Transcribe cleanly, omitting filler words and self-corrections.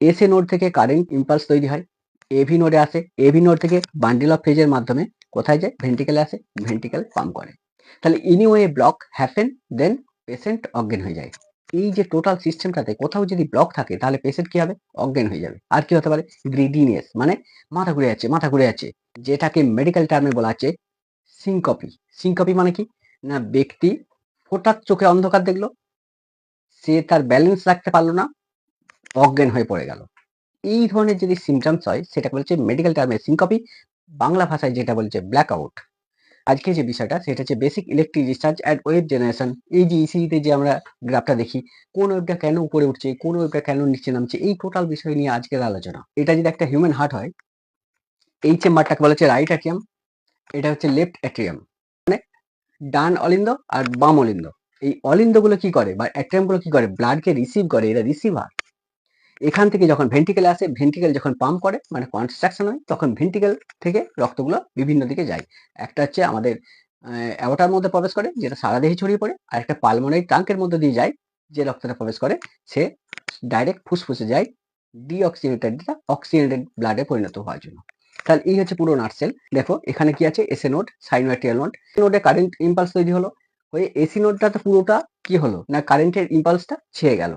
SA node থেকে current impulse তৈরি হয়, এভি নোডে আসে, এভি নোড থেকে বান্ডেল অফ ফেজের মাধ্যমে কোথায় যায়, ভেন্ট্রিকেলে আসে, ভেন্ট্রিকেল পাম্প করে। তাহলে এনিওয়ে ব্লক হ্যাপেন, দেন পেশেন্ট অজ্ঞান হয়ে যায়। এই যে টোটাল সিস্টেমটাতে কোথাও যদি ব্লক থাকে তাহলে পেশেন্ট কি হবে, অজ্ঞান হয়ে যাবে। আর কি হতে পারে, গ্রিডিনেস মানে মাথা ঘুরে যাচ্ছে, মাথা ঘুরে যাচ্ছে, যেটাকে মেডিকেল টার্মে বলা হচ্ছে সিনকপি। সিনকপি মানে কি না, ব্যক্তি হঠাৎ চোখে অন্ধকার দেখলো, সে তার ব্যালেন্স রাখতে পারলো না, অজ্ঞান হয়ে পড়ে গেল। এই ধরনের যদি সিমটমস হয় সেটাকে বলছে মেডিকেল টার্মে সিনকপি, বাংলা ভাষায় যেটা বলছে ব্ল্যাক আউট। আজকে যে বিষয়টা সেটা হচ্ছে basic electric discharge at wave generation. এই যে ইসিজিতে যে আমরা গ্রাফটা দেখি, কোন ওয়েভটা কেন উপরে উঠছে, কোন ওয়েভটা কেন নিচে নামছে, এই টোটাল বিষয় নিয়ে আজকের আলোচনা। এটা যদি একটা হিউম্যান হার্ট হয়, এই চেম্বারটাকে বলা হচ্ছে রাইট অ্যাট্রিয়াম, এটা হচ্ছে লেফট অ্যাট্রিয়াম, মানে ডান অলিন্দ আর বাম অলিন্দ। এই অলিন্দগুলো কি করে বা অ্যাট্রিয়ামগুলো কি করে, ব্লাডকে রিসিভ করে, এরা রিসিভার। এখান থেকে যখন ভেন্ট্রিকেলে আসে, ভেন্ট্রিকেল যখন পাম্প করে মানে কনস্ট্রাকশন হয়, তখন ভেন্ট্রিকেল থেকে রক্তগুলো বিভিন্ন দিকে যায়। একটা হচ্ছে আমাদের অ্যাওর্টার মধ্যে প্রবেশ করে, যেটা সারা দেহে ছড়িয়ে পড়ে, আর একটা পালমোনারি ট্রাঙ্কের মধ্যে দিয়ে যায়, যে রক্তটা প্রবেশ করে সে ডাইরেক্ট ফুসফুসে যায় ডিঅক্সিজেনেটেড অক্সিজেনেটেড ব্লাডে পরিণত হওয়ার জন্য। তাহলে এই হচ্ছে পুরো নার্সেল। দেখো এখানে কি আছে, এসএ নোড, সাইনোয়ার্টিয়াল নোড। নোডে কারেন্ট ইম্পালস তৈরি হলো, হয়ে এসি নোডটা তো পুরোটা কি হলো না, কারেন্টের ইম্পালসটা ছেড়ে গেল।